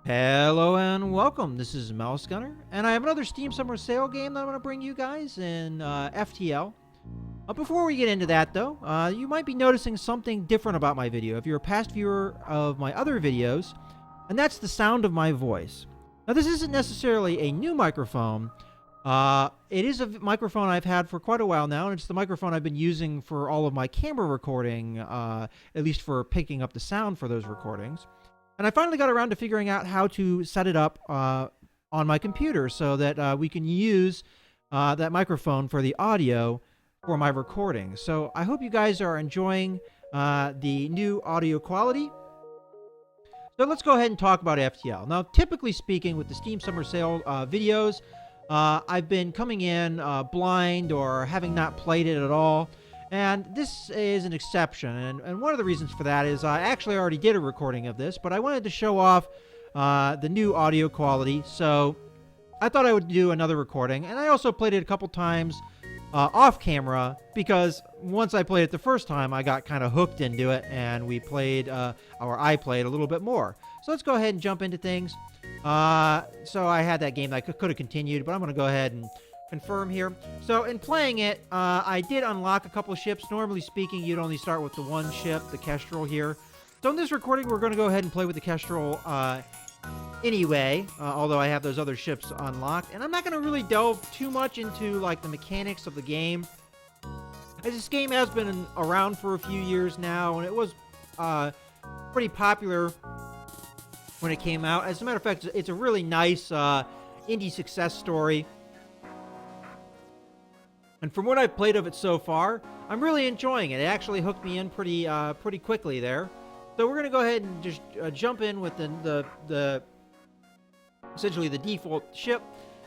Hello and welcome. This is Mouse Gunner, and I have another Steam Summer Sale game that I'm going to bring you guys in FTL. Before we get into that, though, you might be noticing something different about my video if you're a past viewer of my other videos, and that's the sound of my voice. Now, this isn't necessarily a new microphone. It is a microphone I've had for quite a while now, and it's the microphone I've been using for all of my camera recording, at least for picking up the sound for those recordings. And I finally got around to figuring out how to set it up on my computer so that we can use that microphone for the audio for my recording. So I hope you guys are enjoying the new audio quality. So let's go ahead and talk about FTL. Now, typically speaking, with the Steam Summer Sale videos, I've been coming in blind or having not played it at all. And this is an exception, and one of the reasons for that is I actually already did a recording of this, but I wanted to show off the new audio quality, so I thought I would do another recording. And I also played it a couple times off camera, because once I played it the first time, I got kind of hooked into it, and we played, or I played a little bit more. So let's go ahead and jump into things. So I had that game that I could have continued, but I'm going to go ahead and confirm here. So in playing it, I did unlock a couple of ships. Normally speaking, you'd only start with the one ship, the Kestrel here. So in this recording, we're going to go ahead and play with the Kestrel anyway, although I have those other ships unlocked. And I'm not going to really delve too much into like the mechanics of the game, as this game has been around for a few years now, and it was pretty popular when it came out. As a matter of fact, it's a really nice indie success story. And from what I've played of it so far, I'm really enjoying it. It actually hooked me in pretty quickly there. So we're going to go ahead and just jump in with the essentially the default ship.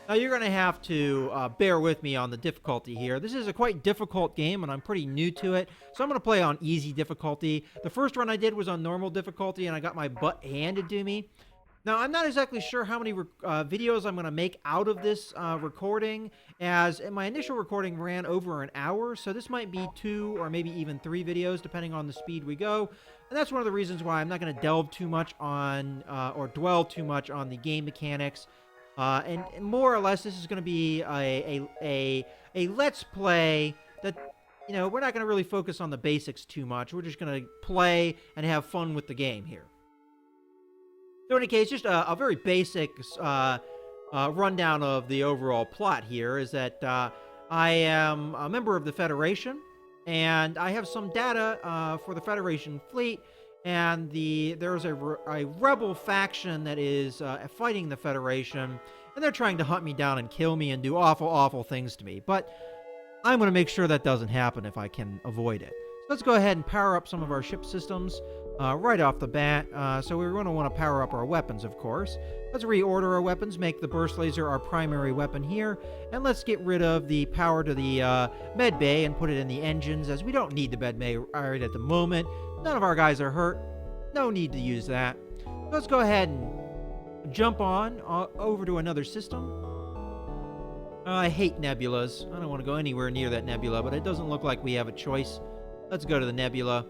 Now you're going to have to bear with me on the difficulty here. This is a quite difficult game, and I'm pretty new to it. So I'm going to play on easy difficulty. The first run I did was on normal difficulty, and I got my butt handed to me. Now, I'm not exactly sure how many videos I'm going to make out of this recording, as my initial recording ran over an hour, so this might be 2 or maybe even 3 videos, depending on the speed we go. And that's one of the reasons why I'm not going to delve too much on, or dwell too much on the game mechanics. And more or less, this is going to be a let's play that, you know, we're not going to really focus on the basics too much. We're just going to play and have fun with the game here. So in any case, just a very basic rundown of the overall plot here is that I am a member of the Federation, and I have some data for the Federation fleet, and there's a rebel faction that is fighting the Federation, and they're trying to hunt me down and kill me and do awful, awful things to me. But I'm going to make sure that doesn't happen if I can avoid it. So let's go ahead and power up some of our ship systems. Right off the bat, so we're going to want to power up our weapons, of course. Let's reorder our weapons, make the burst laser our primary weapon here, and let's get rid of the power to the med bay and put it in the engines, as we don't need the med bay right at the moment. None of our guys are hurt. No need to use that. Let's go ahead and jump on over to another system. I hate nebulas. I don't want to go anywhere near that nebula, but it doesn't look like we have a choice. Let's go to the nebula.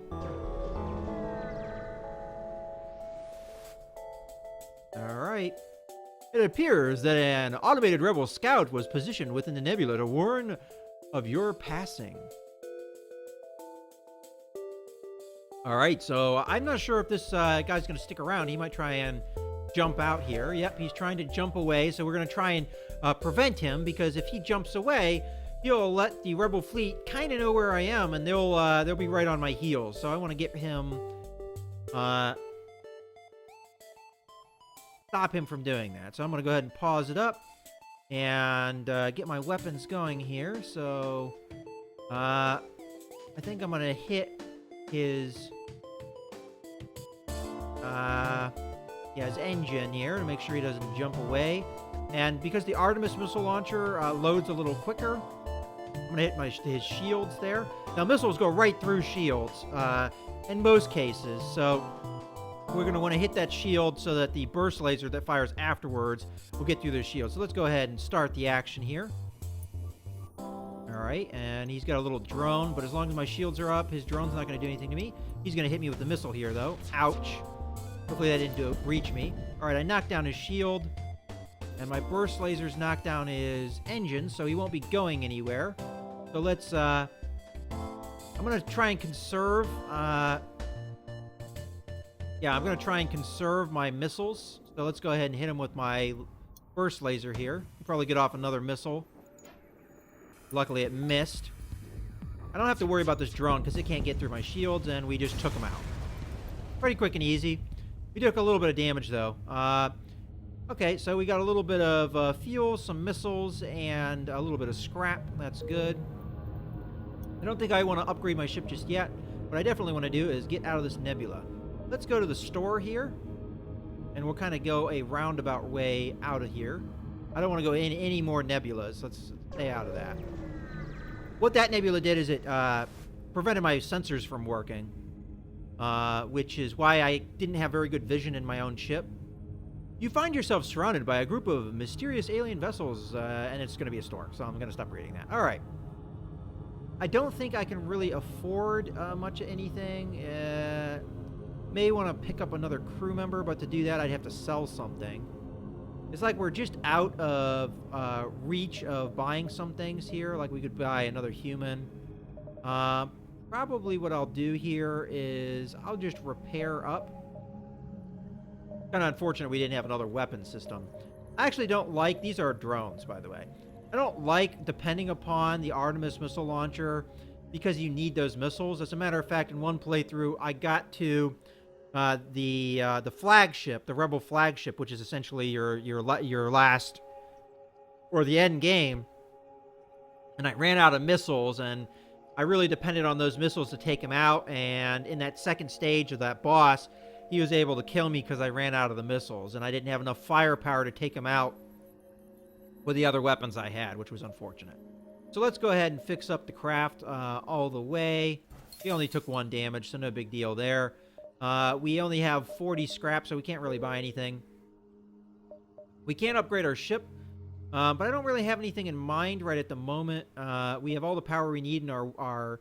Alright. It appears that an automated rebel scout was positioned within the nebula to warn of your passing. Alright, so I'm not sure if this guy's going to stick around. He might try and jump out here. Yep, he's trying to jump away, so we're going to try and prevent him, because if he jumps away, he'll let the rebel fleet kind of know where I am, and they'll be right on my heels. So I want to get him... stop him from doing that. So I'm going to go ahead and pause it up and get my weapons going here. So I think I'm going to hit his his engine here to make sure he doesn't jump away. And because the Artemis missile launcher loads a little quicker, I'm going to hit his shields there. Now, missiles go right through shields in most cases, so we're going to want to hit that shield so that the burst laser that fires afterwards will get through their shield. So let's go ahead and start the action here. Alright, and he's got a little drone, but as long as my shields are up, his drone's not going to do anything to me. He's going to hit me with the missile here, though. Ouch. Hopefully that didn't breach me. Alright, I knocked down his shield. And my burst lasers knocked down his engine, so he won't be going anywhere. So let's, I'm gonna try and conserve, I'm gonna try and conserve my missiles. So let's go ahead and hit him with my burst laser here. Probably get off another missile. Luckily it missed. I don't have to worry about this drone because it can't get through my shields, and we just took him out. Pretty quick and easy. We took a little bit of damage, though. Okay, so we got a little bit of fuel, some missiles, and a little bit of scrap. That's good. I don't think I want to upgrade my ship just yet. What I definitely want to do is get out of this nebula. Let's go to the store here, and we'll kind of go a roundabout way out of here. I don't want to go in any more nebulas. Let's stay out of that. What that nebula did is it prevented my sensors from working, which is why I didn't have very good vision in my own ship. You find yourself surrounded by a group of mysterious alien vessels, and it's going to be a store, so I'm going to stop reading that. All right. I don't think I can really afford much of anything. May want to pick up another crew member, but to do that, I'd have to sell something. It's like we're just out of reach of buying some things here. Like we could buy another human. Probably what I'll do here is I'll just repair up. Kind of unfortunate we didn't have another weapon system. I actually don't like... These are drones, by the way. I don't like depending upon the Artemis missile launcher because you need those missiles. As a matter of fact, in one playthrough, I got to the flagship, the Rebel flagship, which is essentially your last or the end game, and I ran out of missiles, and I really depended on those missiles to take him out. And in that second stage of that boss, he was able to kill me because I ran out of the missiles, and I didn't have enough firepower to take him out with the other weapons I had, which was unfortunate. So let's go ahead and fix up the craft all the way. He only took 1 damage, so no big deal there. We only have 40 scrap, so we can't really buy anything. We can't upgrade our ship, but I don't really have anything in mind right at the moment. We have all the power we need in our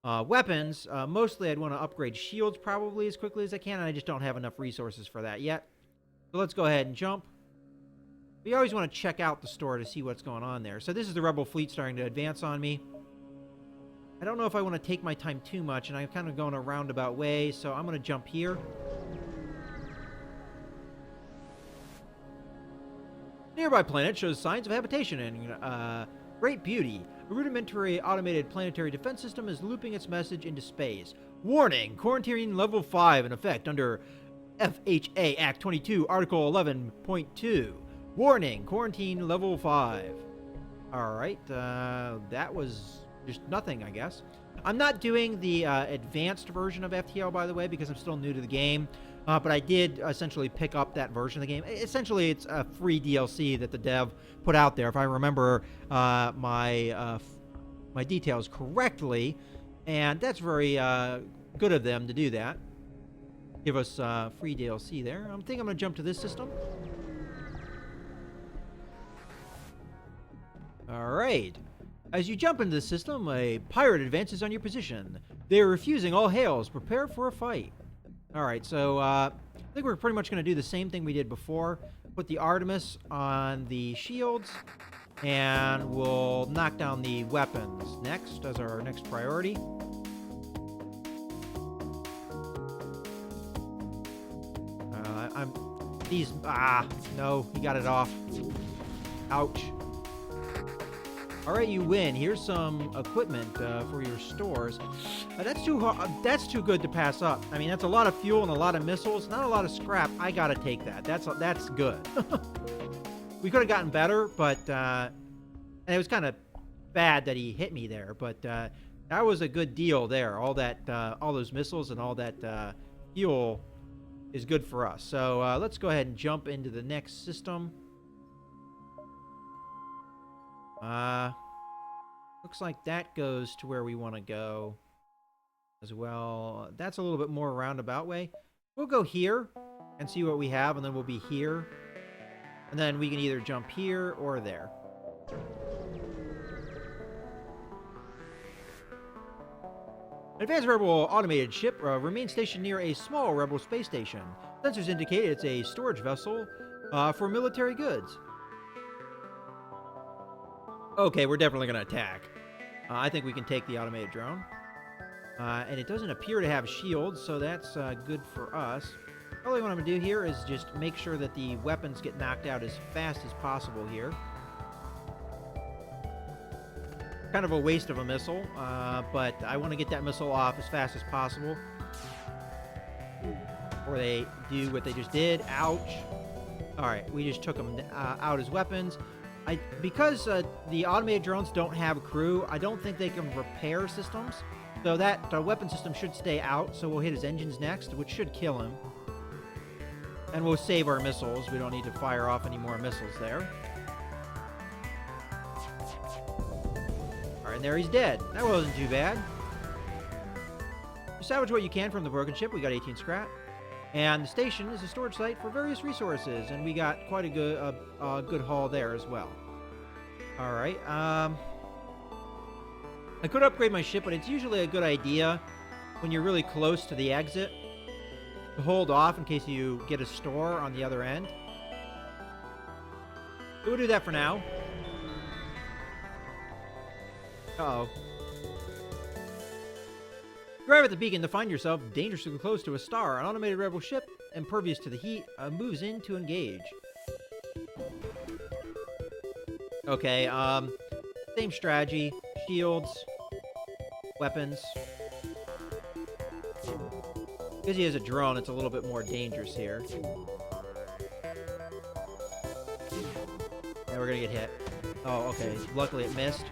weapons. Mostly I'd want to upgrade shields probably as quickly as I can, and I just don't have enough resources for that yet. So let's go ahead and jump. We always want to check out the store to see what's going on there. So this is the Rebel fleet starting to advance on me. I don't know if I want to take my time too much, and I'm kind of going a roundabout way, so I'm going to jump here. Nearby planet shows signs of habitation and great beauty. A rudimentary automated planetary defense system is looping its message into space. Warning! Quarantine level 5 in effect under FHA Act 22, Article 11.2. Warning! Quarantine level 5. Alright, that was just nothing, I guess. I'm not doing the advanced version of FTL, by the way, because I'm still new to the game. But I did essentially pick up that version of the game. Essentially, it's a free DLC that the dev put out there, if I remember my details correctly. And that's very good of them to do that. Give us free DLC there. I think I'm going to jump to this system. All right. As you jump into the system, a pirate advances on your position. They are refusing all hails. Prepare for a fight. Alright, so I think we're pretty much going to do the same thing we did before. Put the Artemis on the shields, and we'll knock down the weapons next as our next priority. No, he got it off. Ouch. Alright, you win. Here's some equipment for your stores. That's too hard. That's too good to pass up. I mean, that's a lot of fuel and a lot of missiles. Not a lot of scrap. I gotta take that. That's good. We could have gotten better, but and it was kind of bad that he hit me there. But that was a good deal there. All those missiles and all that fuel is good for us. So let's go ahead and jump into the next system. Looks like that goes to where we want to go as well. That's a little bit more roundabout way. We'll go here and see what we have, and then we'll be here. And then we can either jump here or there. An advanced Rebel automated ship remains stationed near a small Rebel space station. Sensors indicate it's a storage vessel for military goods. Okay, we're definitely going to attack. I think we can take the automated drone. And it doesn't appear to have shields, so that's good for us. Probably what I'm going to do here is just make sure that the weapons get knocked out as fast as possible here. Kind of a waste of a missile, but I want to get that missile off as fast as possible. Or they do what they just did. Ouch. Alright, we just took them out as weapons. Because the automated drones don't have a crew, I don't think they can repair systems. So that weapon system should stay out, so we'll hit his engines next, which should kill him. And we'll save our missiles. We don't need to fire off any more missiles there. Alright, and there he's dead. That wasn't too bad. You salvage what you can from the broken ship. We got 18 scrap. And the station is a storage site for various resources, and we got quite a good haul there as well. Alright, I could upgrade my ship, but it's usually a good idea when you're really close to the exit to hold off in case you get a store on the other end. So we'll do that for now. Uh-oh. Arrive at the beacon to find yourself dangerously close to a star. An automated rebel ship, impervious to the heat, moves in to engage. Okay, same strategy. Shields. Weapons. Because he has a drone, it's a little bit more dangerous here. And we're gonna get hit. Oh, okay. Luckily it missed.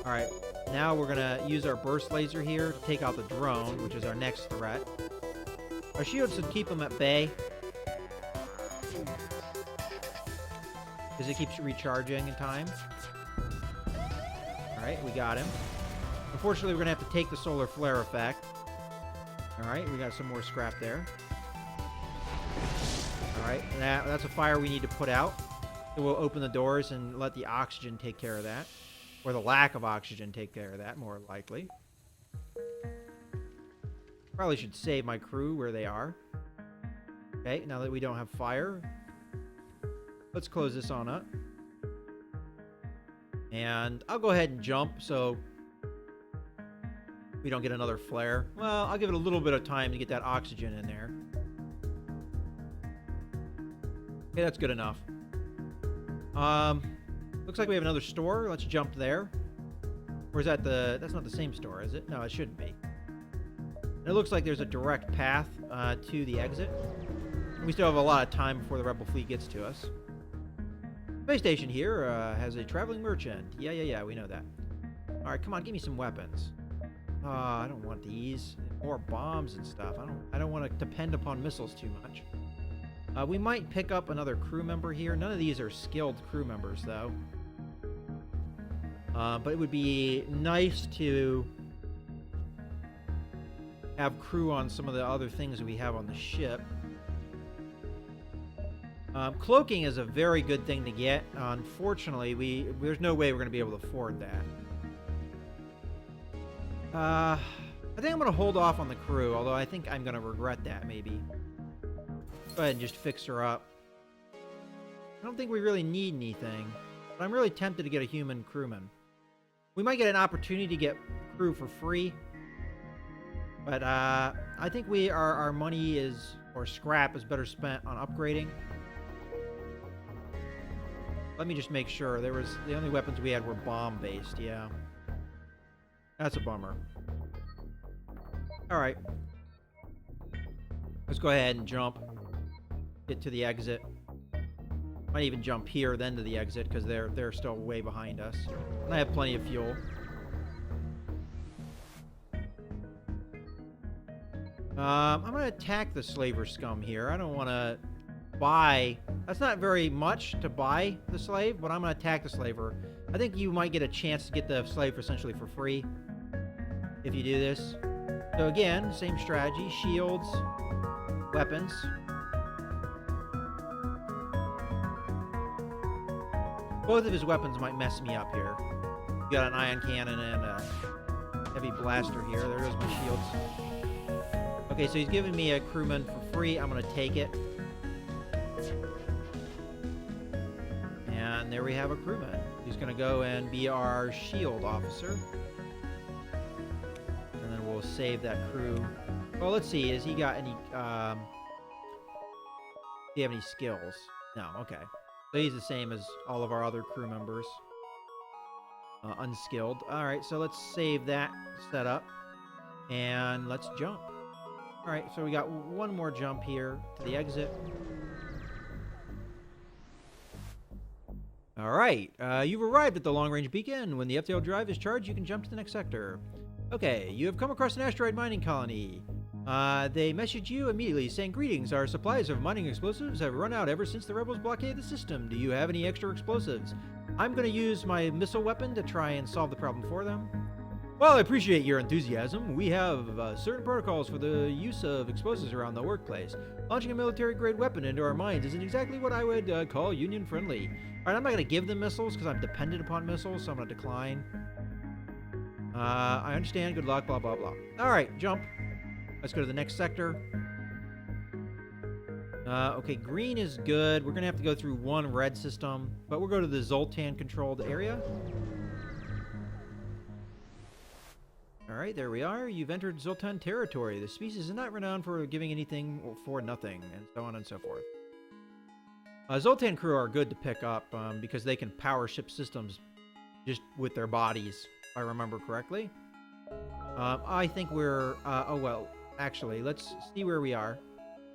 Alright. Now we're gonna use our burst laser here to take out the drone, which is our next threat. Our shields should keep him at bay. Because it keeps recharging in time. Alright, we got him. Unfortunately, we're going to have to take the solar flare effect. Alright, we got some more scrap there. Alright, that's a fire we need to put out. So we'll open the doors and let the oxygen take care of that. Or the lack of oxygen take care of that, more likely. Probably should save my crew where they are. Okay, now that we don't have fire, let's close this on up. And I'll go ahead and jump so we don't get another flare. Well, I'll give it a little bit of time to get that oxygen in there. Okay, that's good enough. Looks like we have another store. Let's jump there. Or is that that's not the same store, is it? No, it shouldn't be. And it looks like there's a direct path to the exit. We still have a lot of time before the Rebel fleet gets to us. Space station here has a traveling merchant. Yeah, we know that. Alright, come on, give me some weapons. I don't want these. More bombs and stuff. I don't want to depend upon missiles too much. We might pick up another crew member here. None of these are skilled crew members, though. But it would be nice to have crew on some of the other things we have on the ship. Cloaking is a very good thing to get. Unfortunately, there's no way we're going to be able to afford that. I think I'm going to hold off on the crew, although I think I'm going to regret that, maybe. Go ahead and just fix her up. I don't think we really need anything, but I'm really tempted to get a human crewman. We might get an opportunity to get crew for free, but I think our money or scrap is better spent on upgrading. Let me just make sure. The only weapons we had were bomb-based, yeah. That's a bummer. Alright. Let's go ahead and jump. Get to the exit. Might even jump here, then to the exit, because they're still way behind us. And I have plenty of fuel. I'm going to attack the slaver scum here. I don't want to buy... That's not very much to buy the slave, but I'm going to attack the slaver. I think you might get a chance to get the slave essentially for free if you do this. So again, same strategy. Shields. Weapons. Both of his weapons might mess me up here. You got an ion cannon and a heavy blaster here. There goes my shields. Okay, so he's giving me a crewman for free, I'm going to take it. And there we have a crewman. He's going to go and be our shield officer. And then we'll save that crew. Well, let's see. Has he got any... do you have any skills? No, okay. So he's the same as all of our other crew members. Unskilled. Alright, so let's save that setup. And let's jump. Alright, so we got one more jump here to the exit. Alright, you've arrived at the long-range beacon. When the FTL drive is charged, you can jump to the next sector. Okay, you have come across an asteroid mining colony. They message you immediately saying, "Greetings, our supplies of mining explosives have run out ever since the rebels blockaded the system. Do you have any extra explosives?" I'm going to use my missile weapon to try and solve the problem for them. Well, I appreciate your enthusiasm. We have certain protocols for the use of explosives around the workplace. Launching a military-grade weapon into our mines isn't exactly what I would call union-friendly. Alright, I'm not going to give them missiles because I'm dependent upon missiles, so I'm going to decline. I understand. Good luck, blah, blah, blah. Alright, jump. Let's go to the next sector. Okay, green is good. We're going to have to go through one red system, but we'll go to the Zoltan-controlled area. Alright, there we are. You've entered Zoltan territory. The species is not renowned for giving anything for nothing, and so on and so forth. Zoltan crew are good to pick up because they can power ship systems just with their bodies, if I remember correctly. I think we're... oh, well, actually, let's see where we are.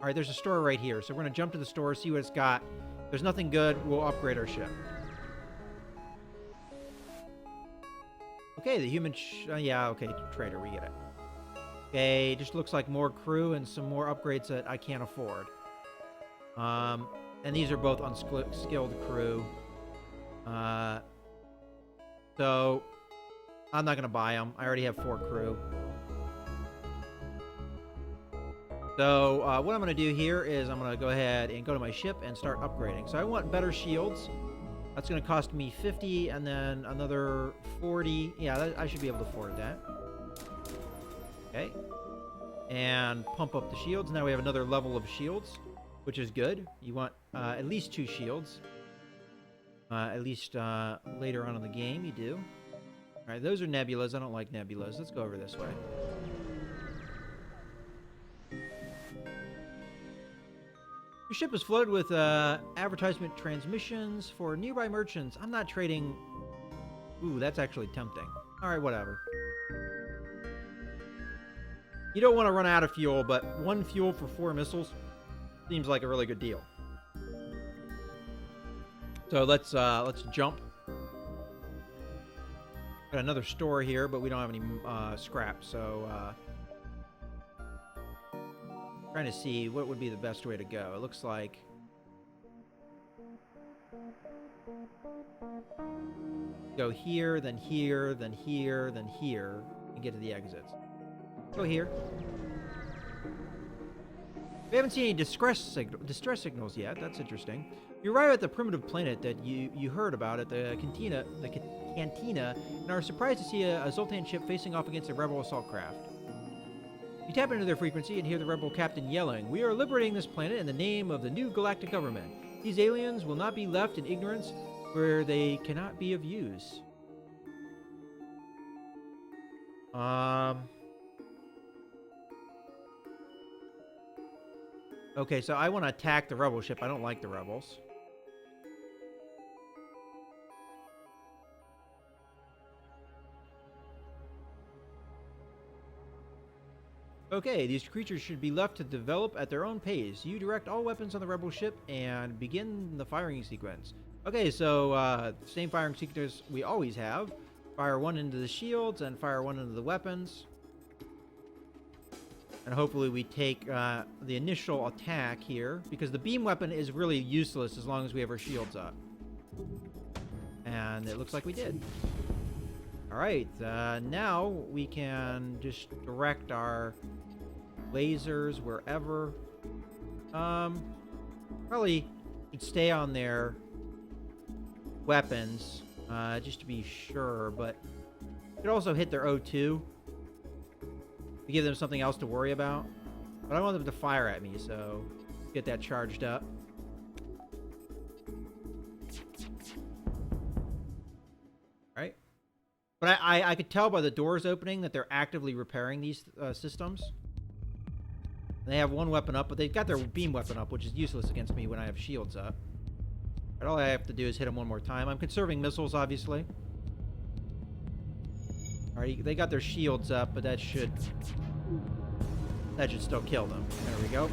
Alright, there's a store right here, so we're going to jump to the store, see what it's got. If there's nothing good, we'll upgrade our ship. Okay, the human... yeah, okay, trader, we get it. Okay, just looks like more crew and some more upgrades that I can't afford. And these are both unskilled crew. So, I'm not going to buy them. I already have 4 crew. So, what I'm going to do here is I'm going to go ahead and go to my ship and start upgrading. So, I want better shields. That's going to cost me 50 and then another 40. Yeah, I should be able to afford that. Okay. And pump up the shields. Now we have another level of shields, which is good. You want at least 2 shields. At least later on in the game, you do. All right, those are nebulas. I don't like nebulas. Let's go over this way. Your ship is flooded with advertisement transmissions for nearby merchants. I'm not trading... Ooh, that's actually tempting. Alright, whatever. You don't want to run out of fuel, but 1 fuel for 4 missiles seems like a really good deal. So let's jump. Got another store here, but we don't have any scrap, so... trying to see what would be the best way to go. It looks like... go here, then here, then here, then here, and get to the exits. Go here. We haven't seen any distress signals yet. That's interesting. You arrive at the primitive planet that you heard about at the cantina, and are surprised to see a Zoltan ship facing off against a rebel assault craft. You tap into their frequency and hear the rebel captain yelling, "We are liberating this planet in the name of the new galactic government. These aliens will not be left in ignorance where they cannot be of use." Okay, so I want to attack the rebel ship. I don't like the rebels. Okay, these creatures should be left to develop at their own pace. You direct all weapons on the rebel ship and begin the firing sequence. Okay, so same firing sequence we always have. Fire 1 into the shields and fire 1 into the weapons. And hopefully we take the initial attack here, because the beam weapon is really useless as long as we have our shields up. And it looks like we did. Alright, now we can just direct our lasers wherever. Probably should stay on their weapons, just to be sure, but could also hit their O2 to give them something else to worry about. But I want them to fire at me, so get that charged up. Right? But I could tell by the doors opening that they're actively repairing these systems. They have one weapon up, but they've got their beam weapon up, which is useless against me when I have shields up. But all I have to do is hit them one more time. I'm conserving missiles, obviously. Alright, they got their shields up, but that should still kill them. There we go.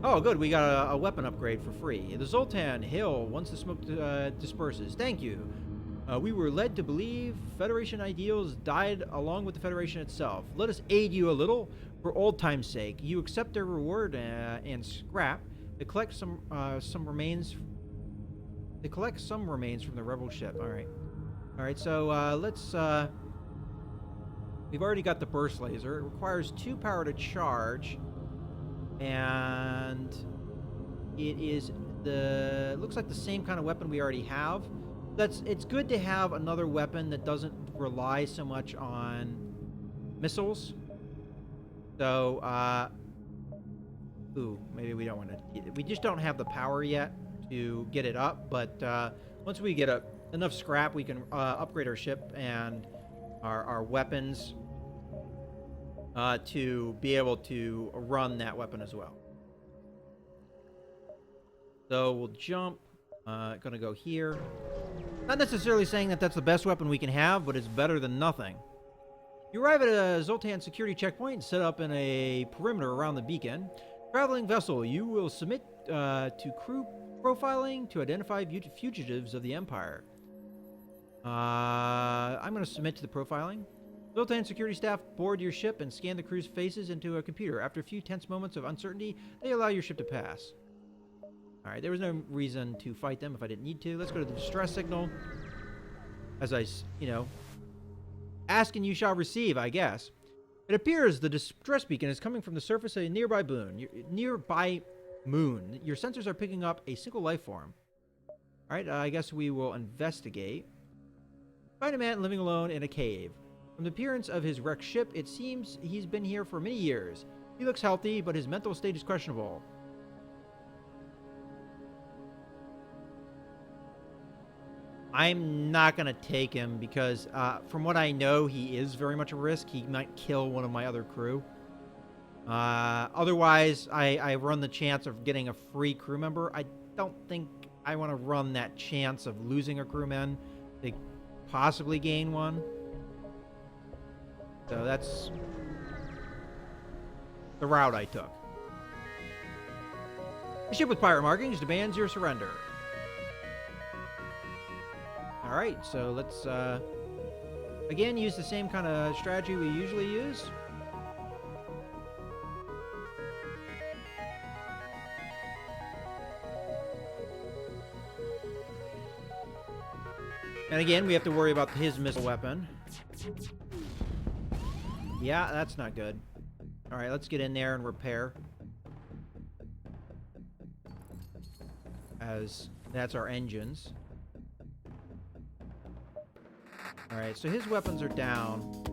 Oh, good. We got a weapon upgrade for free. The Zoltan Hill, once the smoke disperses. Thank you. We were led to believe Federation ideals died along with the Federation itself. Let us aid you a little for old time's sake. You accept their reward and scrap. They collect some remains. They collect some remains from the rebel ship. All right. So let's. We've already got the burst laser. It requires 2 power to charge, and it is looks like the same kind of weapon we already have. It's good to have another weapon that doesn't rely so much on missiles. So, maybe we don't want to. We just don't have the power yet to get it up. But once we get enough scrap, we can upgrade our ship and our weapons to be able to run that weapon as well. So we'll jump. Gonna go here. Not necessarily saying that that's the best weapon we can have, but it's better than nothing. You arrive at a Zoltan security checkpoint set up in a perimeter around the beacon. Traveling vessel, you will submit to crew profiling to identify fugitives of the Empire. I'm going to submit to the profiling. Zoltan security staff board your ship and scan the crew's faces into a computer. After a few tense moments of uncertainty, they allow your ship to pass. Alright, there was no reason to fight them if I didn't need to. Let's go to the distress signal. As I, ask and you shall receive, I guess. It appears the distress beacon is coming from the surface of a nearby moon. Your sensors are picking up a single life form. Alright, I guess we will investigate. Find a man living alone in a cave. From the appearance of his wrecked ship, it seems he's been here for many years. He looks healthy, but his mental state is questionable. I'm not going to take him because, from what I know, he is very much a risk. He might kill one of my other crew. Otherwise, I run the chance of getting a free crew member. I don't think I want to run that chance of losing a crewman to possibly gain one. So that's the route I took. The ship with pirate markings demands your surrender. Alright, so let's, again, use the same kind of strategy we usually use. And again, we have to worry about his missile weapon. Yeah, that's not good. Alright, let's get in there and repair. As that's our engines. Alright, so his weapons are down.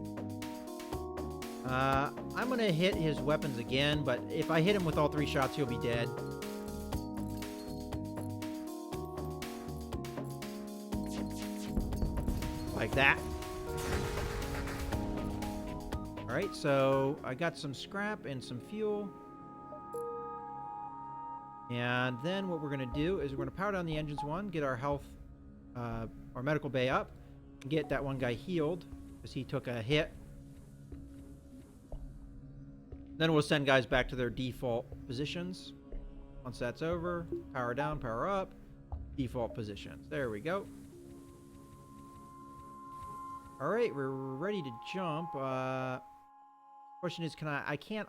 I'm going to hit his weapons again, but if I hit him with all 3 shots, he'll be dead. Like that. Alright, so I got some scrap and some fuel. And then what we're going to do is we're going to power down the engines get our health, our medical bay up. Get that one guy healed because he took a hit. Then we'll send guys back to their default positions. Once that's over, power down, power up, default positions. There we go. All right, we're ready to jump. Question is, can I can't.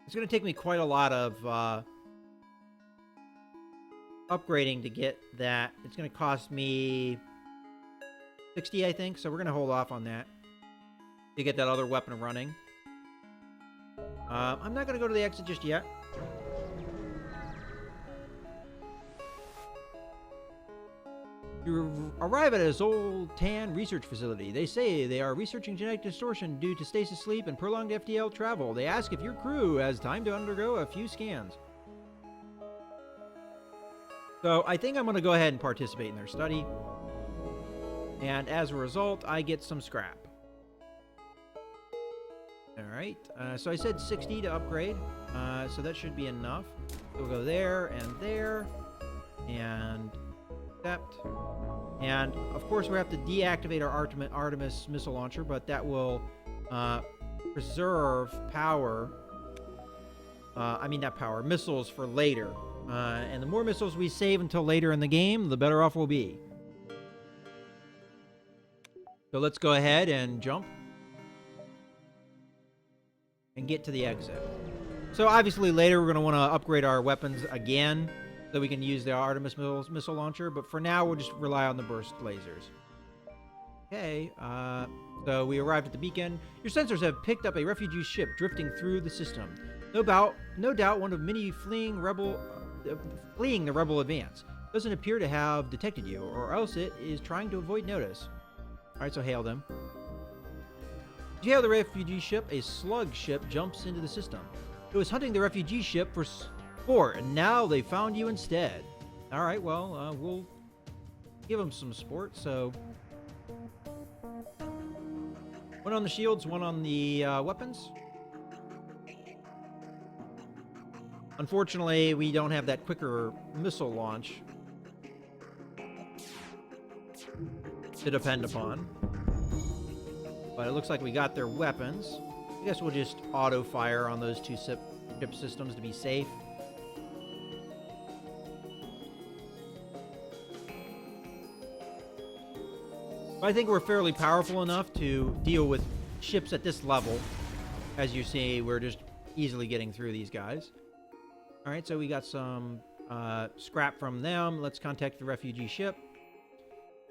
It's going to take me quite a lot of upgrading to get that. It's going to cost me 60, I think, so we're going to hold off on that to get that other weapon running. I'm not going to go to the exit just yet. You arrive at a Zoltan research facility. They say they are researching genetic distortion due to stasis sleep and prolonged FTL travel. They ask if your crew has time to undergo a few scans. So I think I'm going to go ahead and participate in their study. And as a result, I get some scrap. Alright, so I said 60 to upgrade. So that should be enough. So we'll go there, and accept. And of course we have to deactivate our Artemis missile launcher, but that will preserve power. Not power, missiles for later. And the more missiles we save until later in the game, the better off we'll be. So let's go ahead and jump. And get to the exit. So obviously later we're going to want to upgrade our weapons again so we can use the Artemis missile launcher, but for now we'll just rely on the burst lasers. Okay, so we arrived at the beacon. Your sensors have picked up a refugee ship drifting through the system. No doubt one of many fleeing the rebel advance. Doesn't appear to have detected you, or else it is trying to avoid notice. Alright, so hail them. As you hail the refugee ship, a slug ship jumps into the system. It was hunting the refugee ship for sport, and now they found you instead. Alright, well, we'll give them some sport, so... One on the shields, one on the weapons. Unfortunately, we don't have that quicker missile launch to depend upon. But it looks like we got their weapons. I guess we'll just auto-fire on those two ship systems to be safe. But I think we're fairly powerful enough to deal with ships at this level. As you see, we're just easily getting through these guys. Alright, so we got some scrap from them. Let's contact the refugee ship.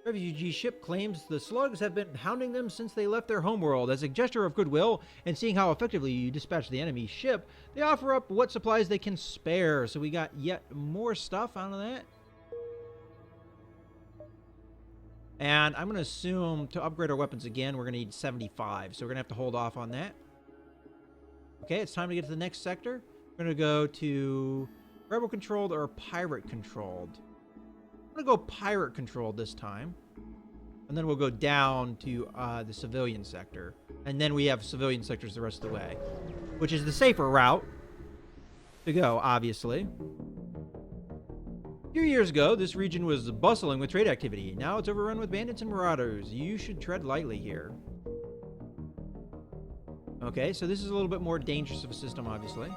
Refugee ship claims the slugs have been hounding them since they left their homeworld. As a gesture of goodwill, and seeing how effectively you dispatch the enemy ship, they offer up what supplies they can spare. So we got yet more stuff out of that. And I'm going to assume to upgrade our weapons again, we're going to need 75. So we're going to have to hold off on that. Okay, it's time to get to the next sector. We're going to go to rebel-controlled or pirate-controlled. I'm going to go pirate-controlled this time. And then we'll go down to the civilian sector. And then we have civilian sectors the rest of the way. Which is the safer route to go, obviously. A few years ago, this region was bustling with trade activity. Now it's overrun with bandits and marauders. You should tread lightly here. Okay, so this is a little bit more dangerous of a system, obviously.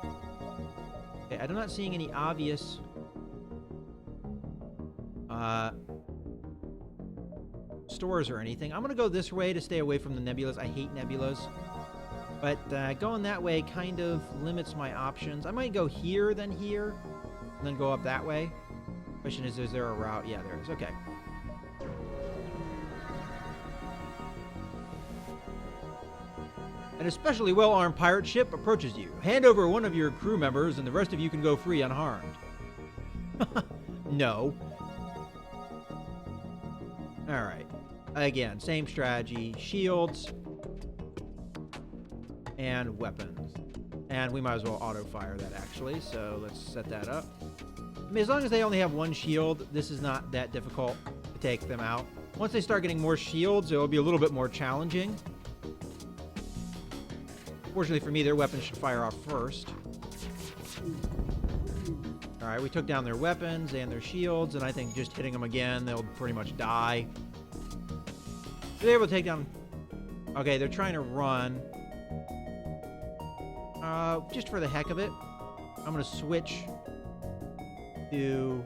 Okay, I'm not seeing any obvious... stores or anything. I'm going to go this way to stay away from the nebulas. I hate nebulas. But going that way kind of limits my options. I might go here, then here, and then go up that way. Question is there a route? Yeah, there is. Okay. An especially well-armed pirate ship approaches you. Hand over one of your crew members and the rest of you can go free unharmed. No. Alright. Again, same strategy. Shields. And weapons. And we might as well auto-fire that, actually. So let's set that up. I mean, as long as they only have one shield, this is not that difficult to take them out. Once they start getting more shields, it will be a little bit more challenging. Fortunately for me, their weapons should fire off first. Alright, we took down their weapons and their shields, and I think just hitting them again, they'll pretty much die. They're able to take down... Okay, they're trying to run. Just for the heck of it, I'm going to switch to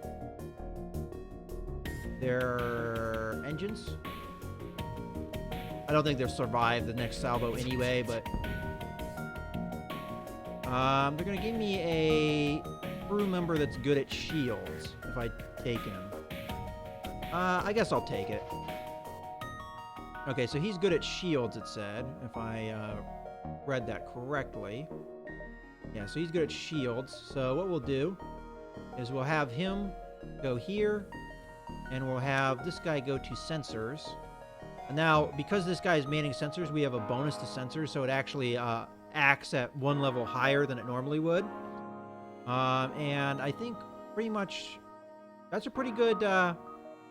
their engines. I don't think they'll survive the next salvo anyway, but... they're going to give me a crew member that's good at shields, if I take him. I guess I'll take it. Okay, so he's good at shields, it said, if I read that correctly. Yeah, so he's good at shields. So what we'll do is we'll have him go here, And we'll have this guy go to sensors. And now, because this guy is manning sensors, we have a bonus to sensors, so it actually acts at one level higher than it normally would. And I think pretty much that's a pretty good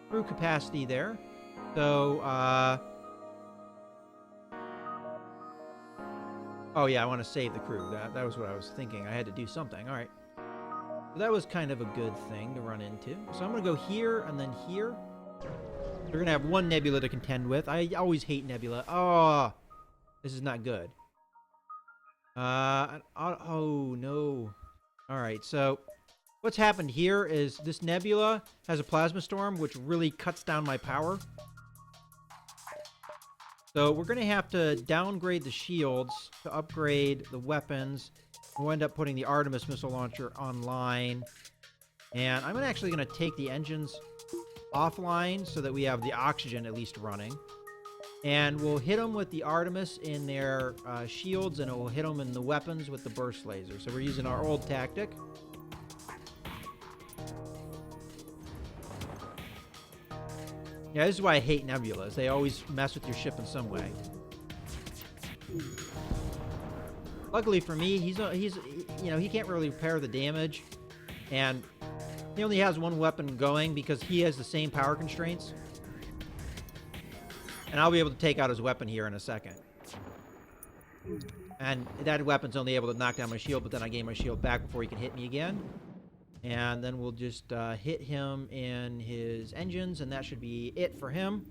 crew capacity there. So, oh yeah, I want to save the crew. That was what I was thinking. I had to do something. All right. So that was kind of a good thing to run into. So I'm going to go here and then here. We're going to have one nebula to contend with. I always hate nebula. Oh, this is not good. Oh, no. All right, so what's happened here is this nebula has a plasma storm, which really cuts down my power. So we're going to have to downgrade the shields to upgrade the weapons. We'll end up putting the Artemis missile launcher online. And I'm actually going to take the engines offline so that we have the oxygen at least running. And we'll hit them with the Artemis in their shields, and it will hit them in the weapons with the burst laser. So we're using our old tactic. Yeah, this is why I hate nebulas. They always mess with your ship in some way. Luckily for me, he's you know, he can't really repair the damage, and he only has one weapon going because he has the same power constraints. And I'll be able to take out his weapon here in a second. And that weapon's only able to knock down my shield, but then I gain my shield back before he can hit me again. And then we'll just hit him in his engines, and that should be it for him.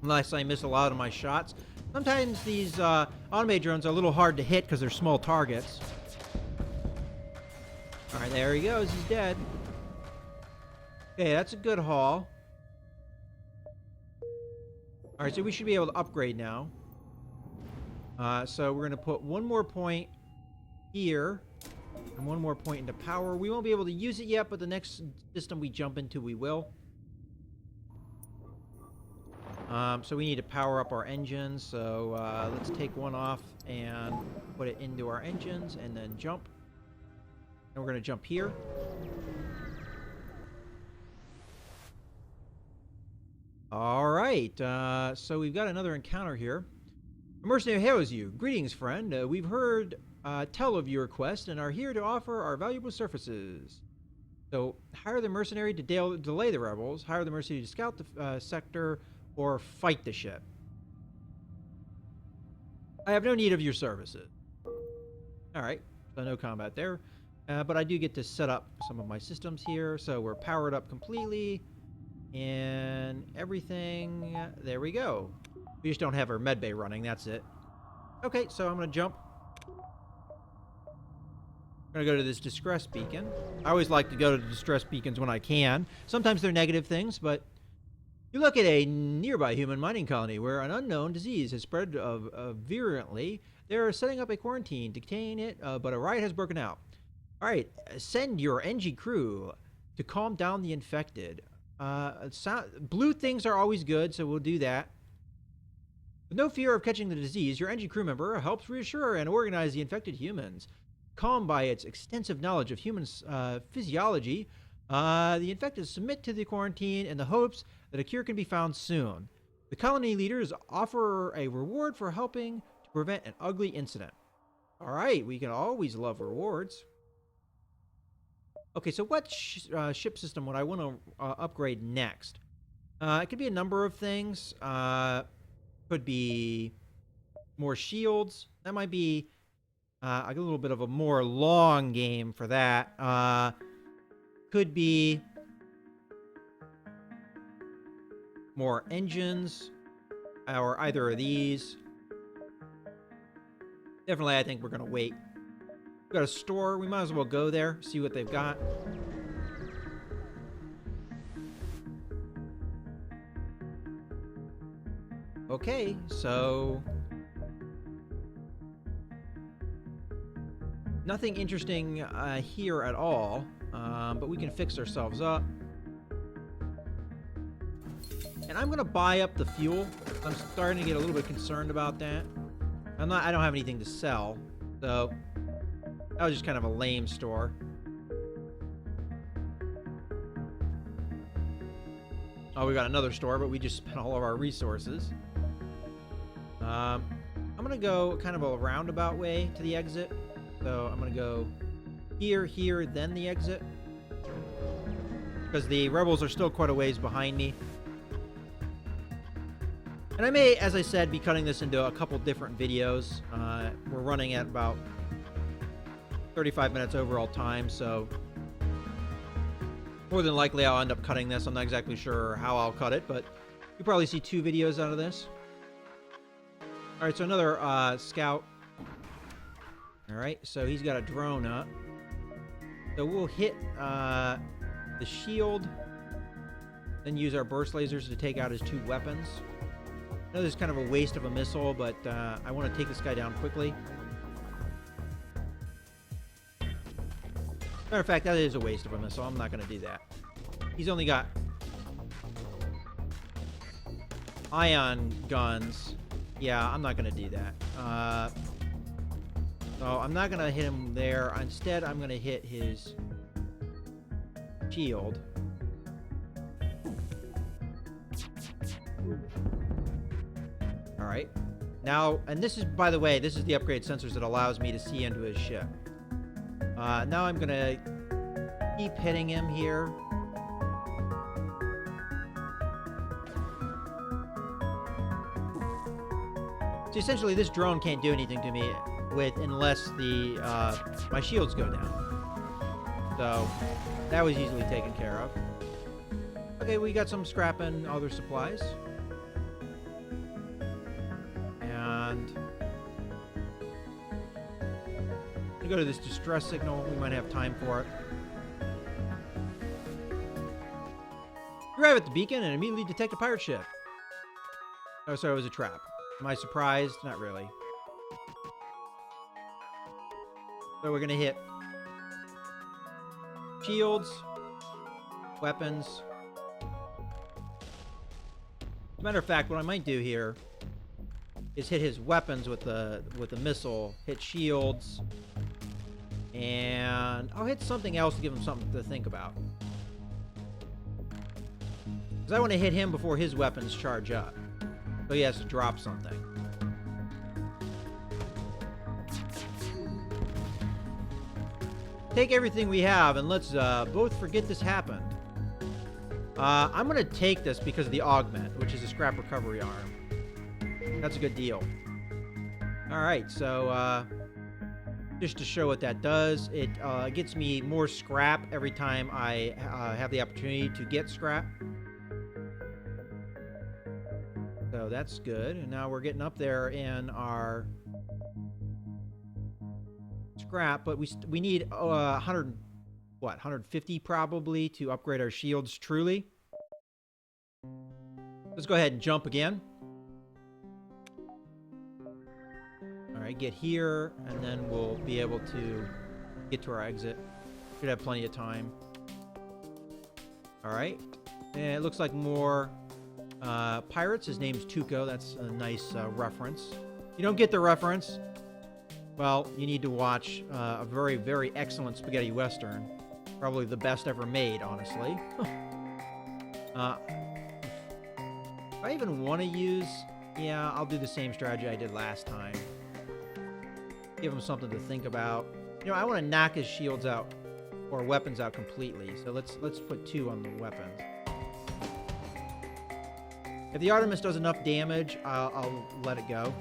Unless I miss a lot of my shots. Sometimes these automated drones are a little hard to hit because they're small targets. Alright, there he goes. He's dead. Okay, that's a good haul. Alright, so we should be able to upgrade now. So we're going to put one more point here. And one more point into power. We won't be able to use it yet, but the next system we jump into, we will. So we need to power up our engines. So let's take one off and put it into our engines and then jump. And we're going to jump here. All right. So we've got another encounter here. A mercenary hails you. Greetings, friend. We've heard tell of your request and are here to offer our valuable services. So hire the mercenary to delay the rebels. Hire the mercenary to scout the sector or fight the ship. I have no need of your services. All right. So no combat there. But I do get to set up some of my systems here. So we're powered up completely. And everything, there we go. We just don't have our medbay running, that's it. Okay, so I'm going to jump. I'm going to go to this distress beacon. I always like to go to the distress beacons when I can. Sometimes they're negative things, but you look at a nearby human mining colony where an unknown disease has spread virulently. They're setting up a quarantine to contain it, but a riot has broken out. All right, send your NG crew to calm down the infected. Blue things are always good, so we'll do that. With no fear of catching the disease, your NG crew member helps reassure and organize the infected humans. Calmed by its extensive knowledge of human physiology, the infected submit to the quarantine in the hopes that a cure can be found soon. The colony leaders offer a reward for helping to prevent an ugly incident. All right, we can always love rewards. Okay, so what ship system would I want to upgrade next? It could be a number of things. Could be more shields. That might be a little bit of a more long game for that. Could be more engines, or either of these. Definitely, I think we're going to wait. We've got a store. We might as well go there, see what they've got. Okay, so nothing interesting here at all, but we can fix ourselves up. And I'm gonna buy up the fuel. I'm starting to get a little bit concerned about that. I don't have anything to sell, so that was just kind of a lame store. Oh, we got another store, but we just spent all of our resources. I'm going to go kind of a roundabout way to the exit. So I'm going to go here, then the exit. Because the rebels are still quite a ways behind me. And I may, as I said, be cutting this into a couple different videos. We're running at about 35 minutes overall time, so more than likely I'll end up cutting this. I'm not exactly sure how I'll cut it, but you'll probably see 2 videos out of this. Alright, so another scout. Alright, so he's got a drone up. So we'll hit the shield, then use our burst lasers to take out his 2 weapons. I know this is kind of a waste of a missile, but I want to take this guy down quickly. Matter of fact, that is a waste of a missile. I'm not going to do that. He's only got ion guns. Yeah, I'm not going to do that. So I'm not going to hit him there. Instead, I'm going to hit his shield. Alright. Now, and this is, by the way, this is the upgrade sensors that allows me to see into his ship. Now I'm going to keep hitting him here. So essentially, this drone can't do anything to me unless the my shields go down. So that was easily taken care of. Okay, we got some scrap and other supplies. And we go to this distress signal. We might have time for it. Arrive at the beacon and immediately detect a pirate ship. Oh, sorry, it was a trap. Am I surprised? Not really. So we're going to hit shields, weapons. As a matter of fact, what I might do here is hit his weapons with the missile, hit shields, and I'll hit something else to give him something to think about. Because I want to hit him before his weapons charge up. So he has to drop something. Take everything we have and let's both forget this happened. I'm going to take this because of the augment, which is a scrap recovery arm. That's a good deal. Alright, so just to show what that does, it gets me more scrap every time I have the opportunity to get scrap. So that's good. And now we're getting up there in our scrap, but we need 150 probably to upgrade our shields truly. Let's go ahead and jump again. All right, get here, and then we'll be able to get to our exit. Should have plenty of time. All right, and it looks like more pirates. His name's Tuco. That's a nice reference. You don't get the reference? Well, you need to watch a very, very excellent spaghetti western. Probably the best ever made, honestly. If I even want to use... Yeah, I'll do the same strategy I did last time. Give him something to think about. You know, I want to knock his shields out, or weapons out completely. So let's put 2 on the weapons. If the Artemis does enough damage, I'll let it go.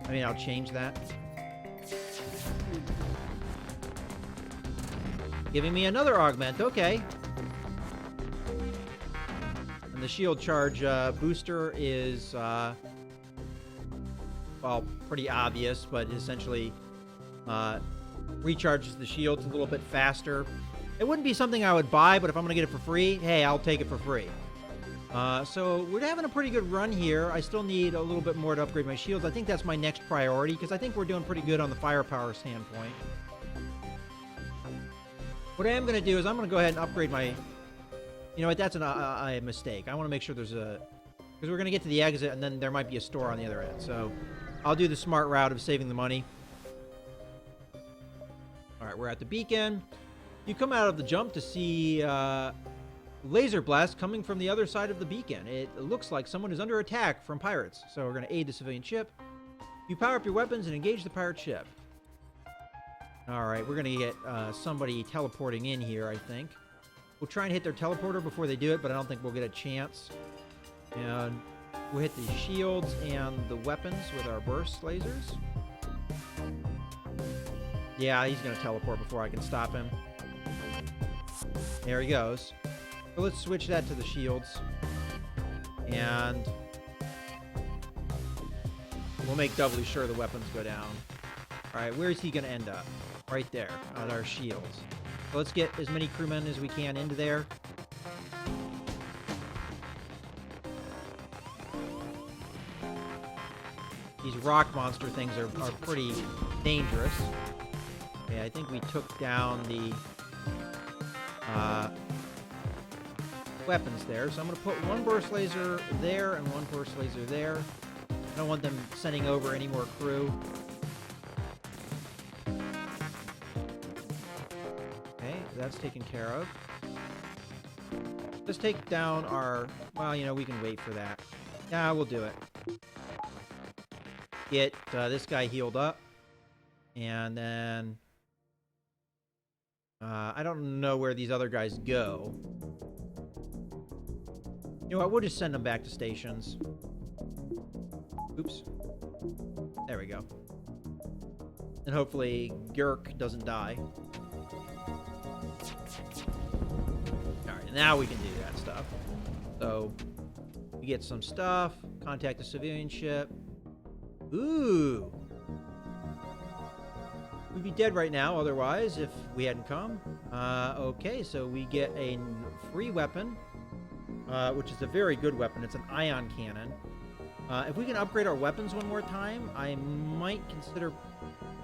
I mean, I'll change that. Giving me another augment. Okay. And the shield charge booster is, well, pretty obvious, but essentially recharges the shields a little bit faster. It wouldn't be something I would buy, but if I'm going to get it for free, hey, I'll take it for free. So we're having a pretty good run here. I still need a little bit more to upgrade my shields. I think that's my next priority, because I think we're doing pretty good on the firepower standpoint. What I am going to do is I'm going to go ahead and upgrade my... You know what, that's a mistake. I want to make sure there's a... Because we're going to get to the exit, and then there might be a store on the other end. So I'll do the smart route of saving the money. Alright, we're at the beacon. You come out of the jump to see laser blast coming from the other side of the beacon. It looks like someone is under attack from pirates. So we're going to aid the civilian ship. You power up your weapons and engage the pirate ship. All right, we're going to get somebody teleporting in here, I think. We'll try and hit their teleporter before they do it, but I don't think we'll get a chance. And we'll hit the shields and the weapons with our burst lasers. Yeah, he's going to teleport before I can stop him. There he goes. So let's switch that to the shields. And we'll make doubly sure the weapons go down. All right, where is he going to end up? Right there, at our shields. So let's get as many crewmen as we can into there. These rock monster things are pretty dangerous. Okay, I think we took down the weapons there. So I'm going to put one burst laser there and one burst laser there. I don't want them sending over any more crew. Okay, that's taken care of. Let's take down our... Well, you know, we can wait for that. Yeah, we'll do it. Get this guy healed up. And then... I don't know where these other guys go. You know what? We'll just send them back to stations. Oops. There we go. And hopefully Gurk doesn't die. Alright, now we can do that stuff. So, we get some stuff. Contact the civilian ship. Ooh! We'd be dead right now otherwise if we hadn't come. Okay, so we get a free weapon, which is a very good weapon. It's an ion cannon. If we can upgrade our weapons one more time, I might consider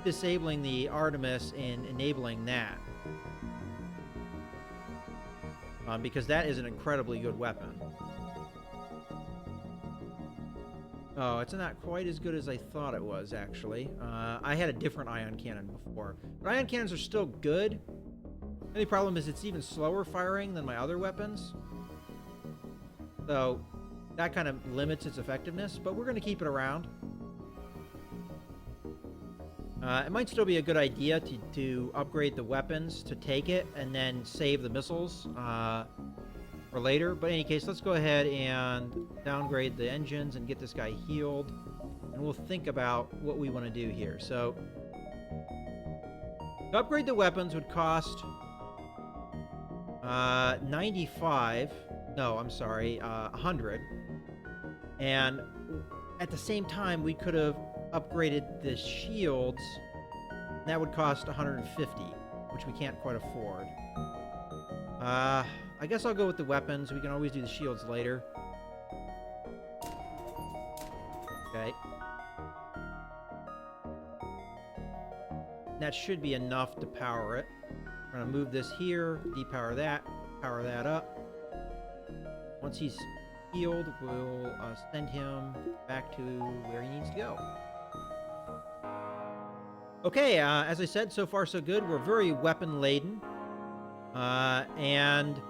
disabling the Artemis and enabling that. Because that is an incredibly good weapon. Oh, it's not quite as good as I thought it was, actually. I had a different ion cannon before. But ion cannons are still good. The only problem is it's even slower firing than my other weapons. So, that kind of limits its effectiveness, but we're going to keep it around. It might still be a good idea to upgrade the weapons to take it and then save the missiles for later. But in any case, let's go ahead and downgrade the engines and get this guy healed. And we'll think about what we want to do here. So, to upgrade the weapons would cost 95. No, I'm sorry, 100. And at the same time, we could have upgraded the shields. That would cost 150, which we can't quite afford. I guess I'll go with the weapons. We can always do the shields later. Okay. That should be enough to power it. We're going to move this here, depower that, power that up. Once he's healed, we'll send him back to where he needs to go. Okay, as I said, so far so good. We're very weapon-laden. And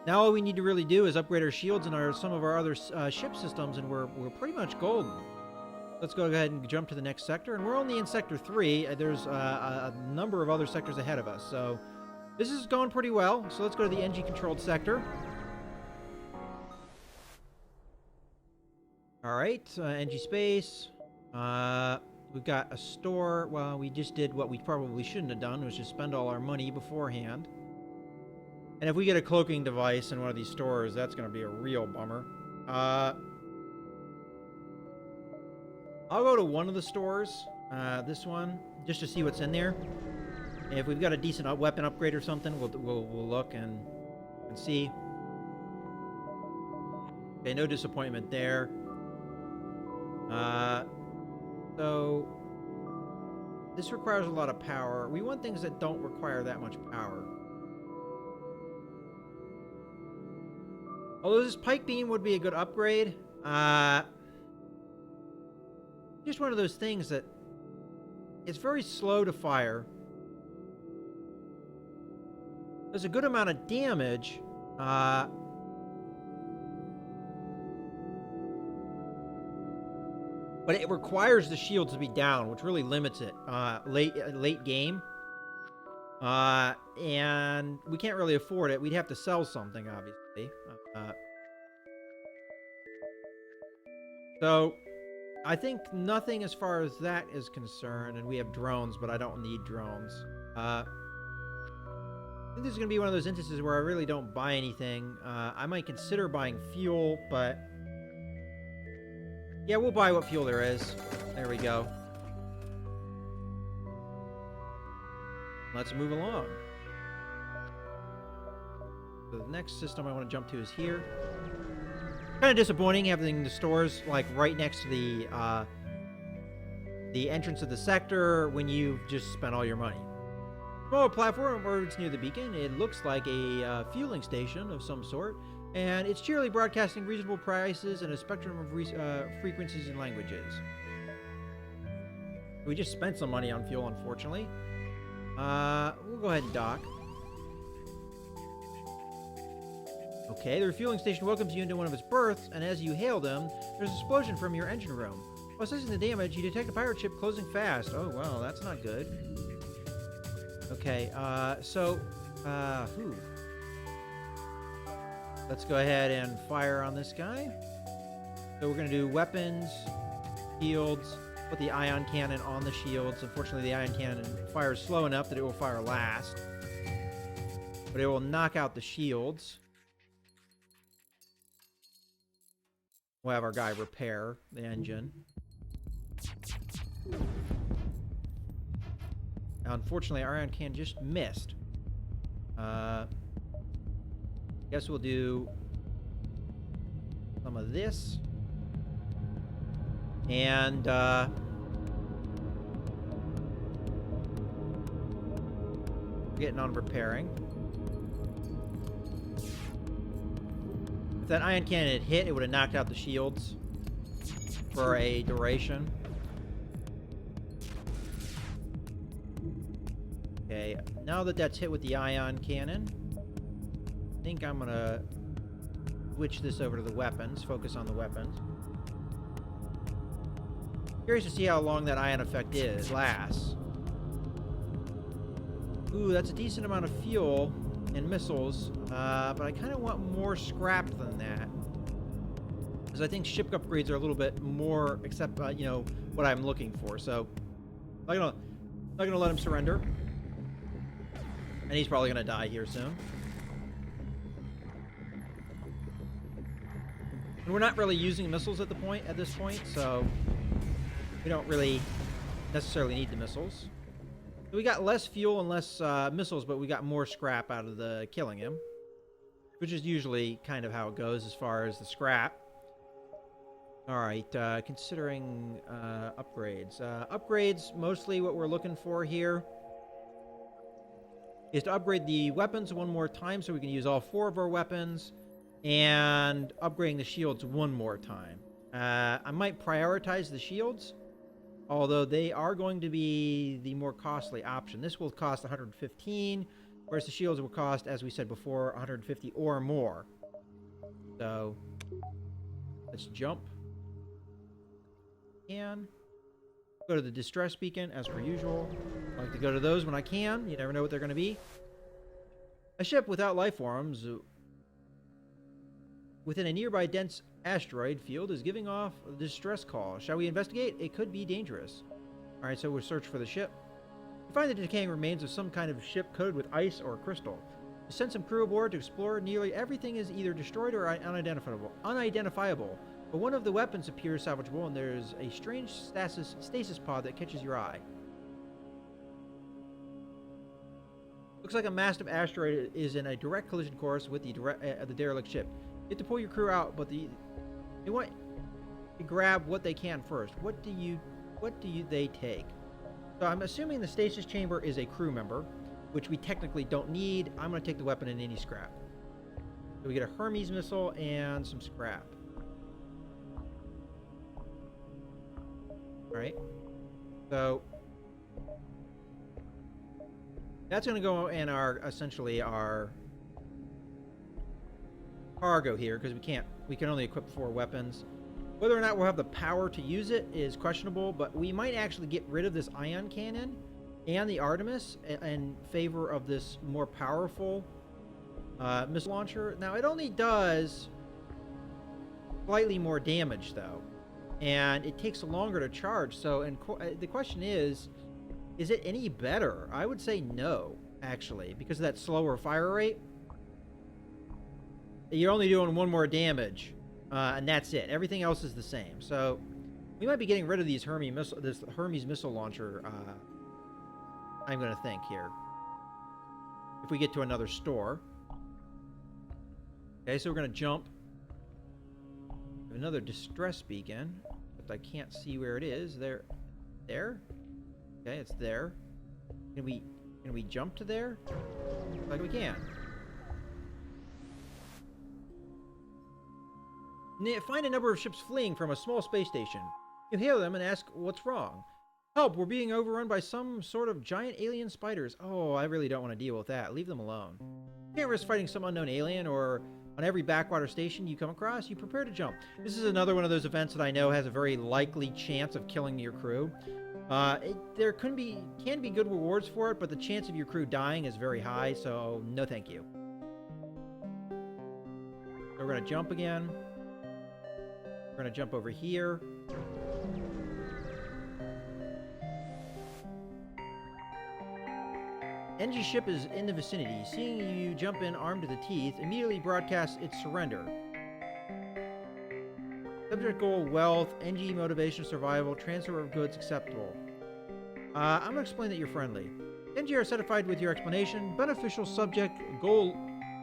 now all we need to really do is upgrade our shields and some of our other ship systems, and we're pretty much golden. Let's go ahead and jump to the next sector. And we're only in Sector 3. There's a number of other sectors ahead of us. So this is going pretty well. So let's go to the NG-controlled sector. All right, NG space. We've got a store. Well, we just did what we probably shouldn't have done, was just spend all our money beforehand. And if we get a cloaking device in one of these stores, that's going to be a real bummer. I'll go to one of the stores, this one, just to see what's in there. And if we've got a decent weapon upgrade or something, we'll look and see. Okay, no disappointment there. So this requires a lot of power. We want things that don't require that much power. Although this pike beam would be a good upgrade. Just one of those things that it's very slow to fire. Does a good amount of damage, but it requires the shields to be down, which really limits it late game. And we can't really afford it. We'd have to sell something, obviously. So I think nothing as far as that is concerned, and we have drones, but I don't need drones. I think this is going to be one of those instances where I really don't buy anything. I might consider buying fuel, but yeah, we'll buy what fuel there is. There we go. Let's move along. So the next system I want to jump to is here. Kind of disappointing having the stores like right next to the entrance of the sector when you've just spent all your money. Small platform where it's near the beacon. It looks like a fueling station of some sort, and it's cheerily broadcasting reasonable prices and a spectrum of frequencies and languages. We just spent some money on fuel, unfortunately. We'll go ahead and dock. Okay, the refueling station welcomes you into one of its berths, and as you hail them, there's an explosion from your engine room. While assessing the damage, you detect a pirate ship closing fast. Oh, well, that's not good. Okay, let's go ahead and fire on this guy. So we're going to do weapons, shields, put the ion cannon on the shields. Unfortunately, the ion cannon fires slow enough that it will fire last. But it will knock out the shields. We'll have our guy repair the engine. Now, unfortunately, our ion cannon just missed. Guess we'll do some of this. And, getting on repairing. If that ion cannon had hit, it would have knocked out the shields for a duration. Okay, now that that's hit with the ion cannon, I think I'm gonna switch this over to the weapons, focus on the weapons. Curious to see how long that ion effect lasts. Ooh, that's a decent amount of fuel and missiles, but I kind of want more scrap than that, because I think ship upgrades are a little bit more, except you know what I'm looking for. So I'm not gonna let him surrender, and he's probably gonna die here soon. And we're not really using missiles at this point, so we don't really necessarily need the missiles. So we got less fuel and less missiles, but we got more scrap out of the killing him, which is usually kind of how it goes as far as the scrap. All right, considering upgrades. Upgrades, mostly what we're looking for here is to upgrade the weapons one more time so we can use all 4 of our weapons, and upgrading the shields one more time. I might prioritize the shields, although they are going to be the more costly option. This will cost 115, whereas the shields will cost, as we said before, 150 or more. So let's jump. And go to the distress beacon as per usual. I like to go to those when I can. You never know what they're going to be. A ship without life forms within a nearby dense asteroid field is giving off a distress call. Shall we investigate? It could be dangerous. Alright, so we'll search for the ship. We find the decaying remains of some kind of ship coated with ice or crystal. We send some crew aboard to explore. Nearly everything is either destroyed or unidentifiable. But one of the weapons appears salvageable, and there's a strange stasis pod that catches your eye. Looks like a massive asteroid is in a direct collision course with the derelict ship. You have to pull your crew out, but you want to grab what they can first. What do they take? So I'm assuming the stasis chamber is a crew member, which we technically don't need. I'm going to take the weapon and any scrap. So we get a Hermes missile and some scrap. Alright. So that's going to go in essentially our cargo here, because we can only equip 4 weapons. Whether or not we'll have the power to use it is questionable, but we might actually get rid of this ion cannon and the Artemis in favor of this more powerful missile launcher. Now, it only does slightly more damage, though, and it takes longer to charge. So, the question is it any better? I would say no, actually, because of that slower fire rate. You're only doing one more damage, and that's it. Everything else is the same. So we might be getting rid of these this Hermes missile launcher. I'm going to think here. If we get to another store. Okay, so we're going to jump. We have another distress beacon, but I can't see where it is. There. Okay, it's there. Can we jump to there? Like we can. Find a number of ships fleeing from a small space station. You hail them and ask what's wrong. Help, we're being overrun by some sort of giant alien spiders. Oh, I really don't want to deal with that. Leave them alone. You can't risk fighting some unknown alien, or on every backwater station you come across, you prepare to jump. This is another one of those events that I know has a very likely chance of killing your crew. There can be good rewards for it, but the chance of your crew dying is very high, so no thank you. So we're going to jump again. We're going to jump over here. NG ship is in the vicinity. Seeing you jump in armed to the teeth, immediately broadcasts its surrender. Subject goal, wealth, NG motivation, survival, transfer of goods acceptable. I'm going to explain that you're friendly. NG are satisfied with your explanation. Beneficial subject, goal,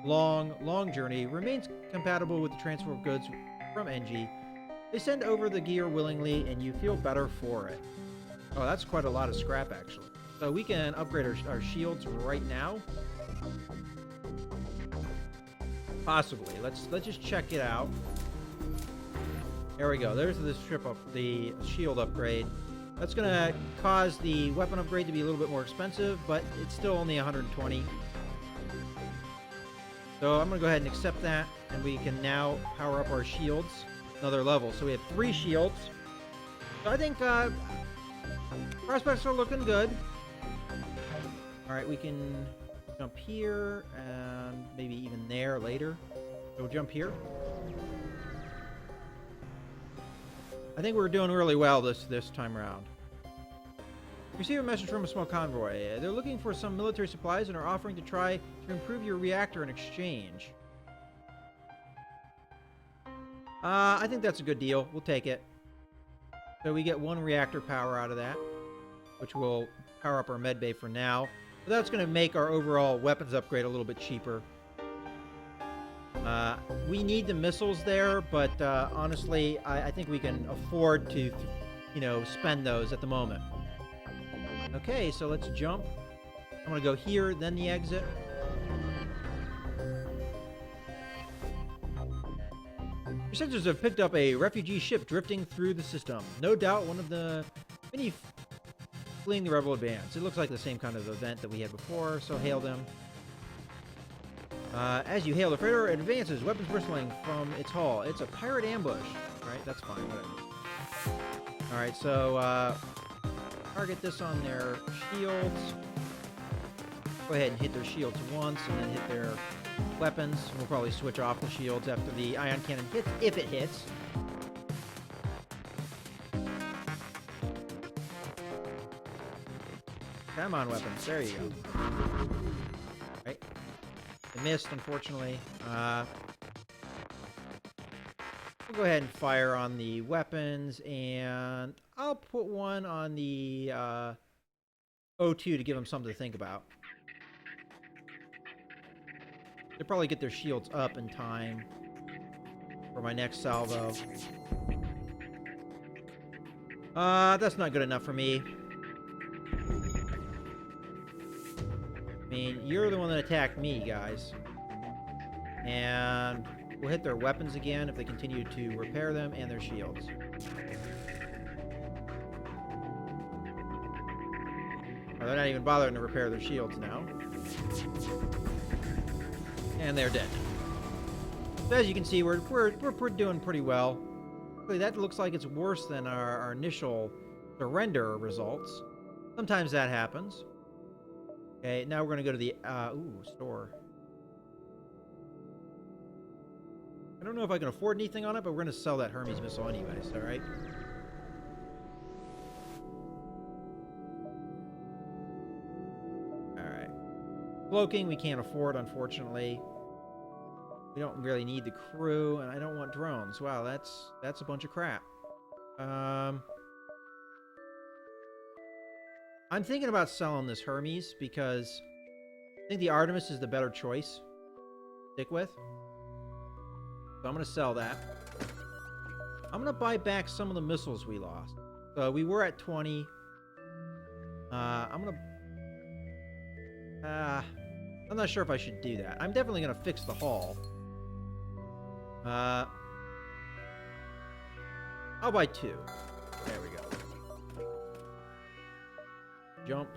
long journey, remains compatible with the transfer of goods from NG. They send over the gear willingly, and you feel better for it. Oh, that's quite a lot of scrap, actually. So we can upgrade our shields right now. Possibly. Let's just check it out. There we go. There's the shield upgrade. That's going to cause the weapon upgrade to be a little bit more expensive, but it's still only 120. So I'm going to go ahead and accept that, and we can now power up our shields another level. So we have 3 shields. So I think prospects are looking good. Alright, we can jump here, and maybe even there later. So we'll jump here. I think we're doing really well this time around. Receive a message from a small convoy. They're looking for some military supplies and are offering to try to improve your reactor in exchange. I think that's a good deal. We'll take it. So we get 1 reactor power out of that, which will power up our med bay for now. But that's going to make our overall weapons upgrade a little bit cheaper. We need the missiles there, but honestly, I think we can afford to, spend those at the moment. Okay, so let's jump. I'm going to go here, then the exit. Your sensors have picked up a refugee ship drifting through the system. No doubt one of the many fleeing the rebel advance. It looks like the same kind of event that we had before, so hail them. As you hail the freighter, it advances, weapons bristling from its hull. It's a pirate ambush. Alright, that's fine, whatever. Alright, so, target this on their shields. Go ahead and hit their shields once, and then hit their weapons. We'll probably switch off the shields after the ion cannon hits, if it hits. Come on, weapons. There you go. Right. It missed, unfortunately. We'll go ahead and fire on the weapons, and I'll put one on the O2 to give them something to think about. They'll probably get their shields up in time for my next salvo. That's not good enough for me. I mean, you're the one that attacked me, guys. And we'll hit their weapons again if they continue to repair them, and their shields. Oh, they're not even bothering to repair their shields now. And they're dead. So as you can see, we're doing pretty well. Actually, that looks like it's worse than our initial surrender results. Sometimes that happens. Okay, now we're going to go to the, store. I don't know if I can afford anything on it, but we're going to sell that Hermes missile anyways, alright? Alright. Cloaking, we can't afford, unfortunately. We don't really need the crew, and I don't want drones. Wow, that's a bunch of crap. I'm thinking about selling this Hermes because I think the Artemis is the better choice to stick with. So I'm going to sell that. I'm going to buy back some of the missiles we lost. So we were at 20. I'm going to... I'm not sure if I should do that. I'm definitely going to fix the hull. I'll buy 2. There we go. Jump.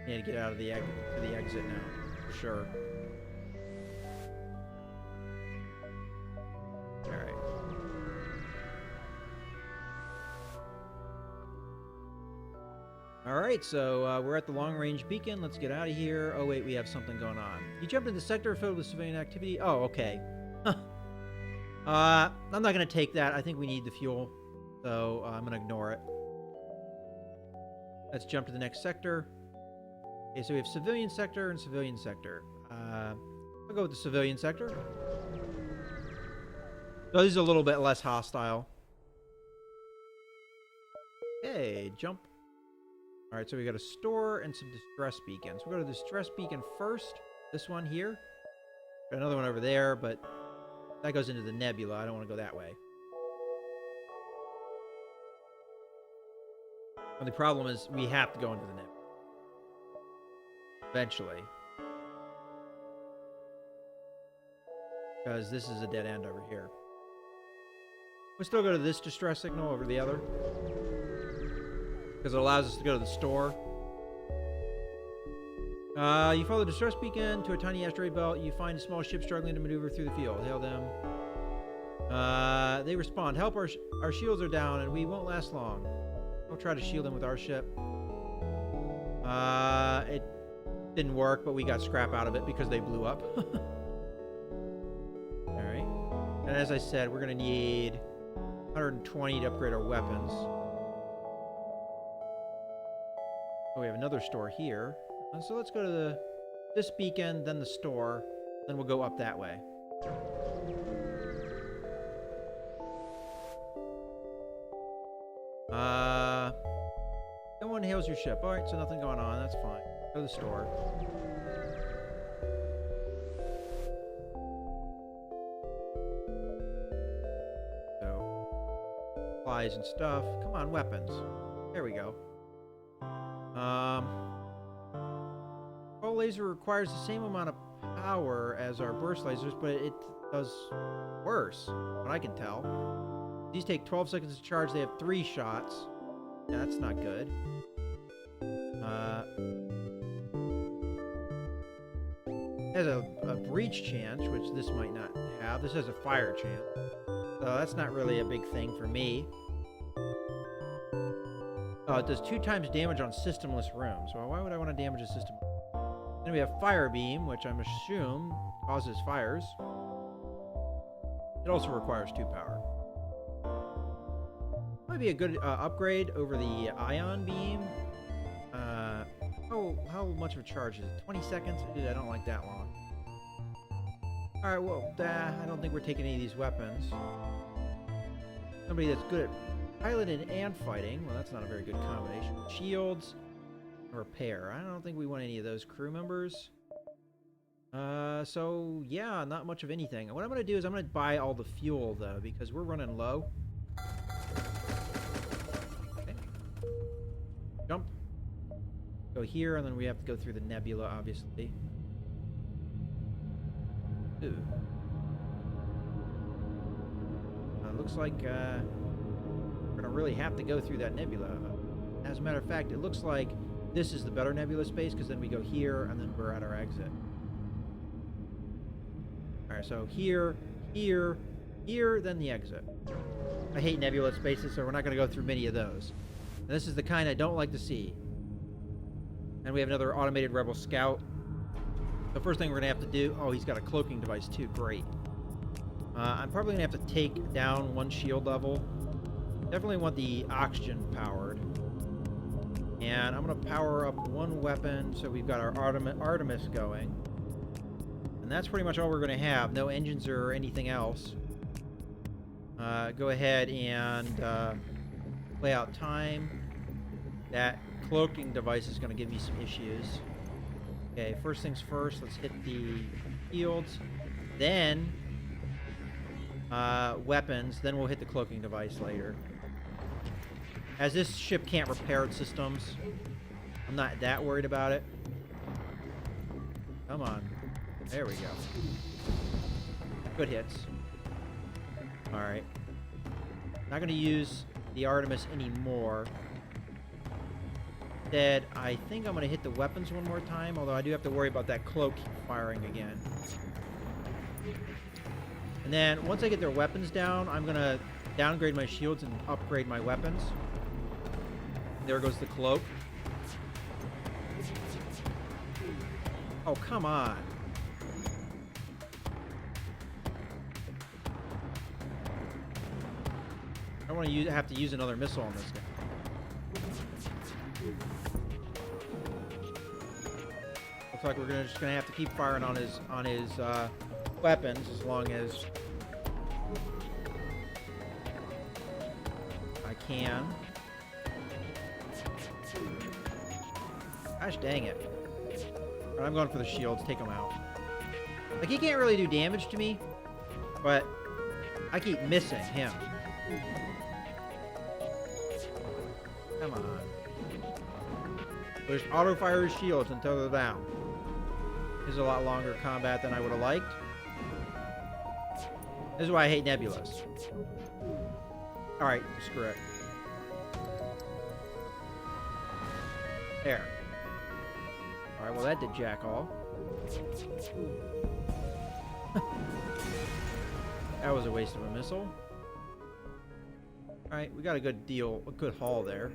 Need to get out of the exit now, for sure. Alright. Alright, so we're at the long-range beacon. Let's get out of here. Oh, wait, we have something going on. You jumped into the sector filled with civilian activity? Oh, okay. I'm not going to take that. I think we need the fuel, so I'm going to ignore it. Let's jump to the next sector. Okay, so we have civilian sector and civilian sector. I'll go with the civilian sector. So this is a little bit less hostile. Okay, jump. Alright, so we got a store and some distress beacons. We'll go to the distress beacon first. This one here. Got another one over there, but that goes into the nebula. I don't want to go that way. And the problem is we have to go into the nebula. Eventually. Because this is a dead end over here. We'll still go to this distress signal over the other. Because it allows us to go to the store. You follow the distress beacon to a tiny asteroid belt. You find a small ship struggling to maneuver through the field. Hail them. They respond. Help, our shields are down and we won't last long. We'll try to shield them with our ship. It didn't work, but we got scrap out of it because they blew up. Alright. And as I said, we're going to need 120 to upgrade our weapons. Oh, we have another store here. So let's go to this beacon, then the store, then we'll go up that way. No one hails your ship. Alright, so nothing going on. That's fine. Go to the store. So, supplies and stuff. Come on, weapons. There we go. Control laser requires the same amount of power as our burst lasers, but it does worse, what I can tell. These take 12 seconds to charge. They have 3 shots. Yeah, that's not good. It has a breach chance, which this might not have. This has a fire chance. So that's not really a big thing for me. It does 2 times damage on systemless rooms. Well, why would I want to damage a system? Then we have Fire Beam, which I'm assume causes fires. It also requires 2 power. Might be a good upgrade over the Ion Beam. How much of a charge is it? 20 seconds? Dude, I don't like that long. Alright, well, I don't think we're taking any of these weapons. Somebody that's good at piloting and fighting. Well, that's not a very good combination. Shields. Repair. I don't think we want any of those crew members. So, yeah, not much of anything. What I'm going to do is I'm going to buy all the fuel, though, because we're running low. Okay. Jump. Go here, and then we have to go through the nebula, obviously. Ooh. Looks like we're going to really have to go through that nebula. As a matter of fact, it looks like this is the better nebula space, because then we go here, and then we're at our exit. Alright, so here, here, here, then the exit. I hate nebulous spaces, so we're not going to go through many of those. And this is the kind I don't like to see. And we have another automated rebel scout. The first thing we're going to have to do... Oh, he's got a cloaking device too. Great. I'm probably going to have to take down one shield level. Definitely want the oxygen powered. And I'm going to power up one weapon, so we've got our Artemis going. And that's pretty much all we're going to have. No engines or anything else. Go ahead and play out time. That cloaking device is going to give me some issues. Okay, first things first, let's hit the shields. Then, weapons. Then we'll hit the cloaking device later. As this ship can't repair its systems, I'm not that worried about it. Come on. There we go. Good hits. Alright. Not going to use the Artemis anymore. Instead, I think I'm going to hit the weapons one more time, although I do have to worry about that cloak firing again. And then, once I get their weapons down, I'm going to downgrade my shields and upgrade my weapons. There goes the cloak. Oh, come on. I don't want to have to use another missile on this guy. Looks like we're just gonna have to keep firing on his weapons as long as I can. Gosh dang it. Right, I'm going for the shields. Take them out. Like, he can't really do damage to me, but I keep missing him. Come on. Just auto-fire his shields until they're down. This is a lot longer combat than I would have liked. This is why I hate Nebulas. Alright, screw it. There. Alright, well that did jack all. That was a waste of a missile. Alright, we got a good deal, a good haul there.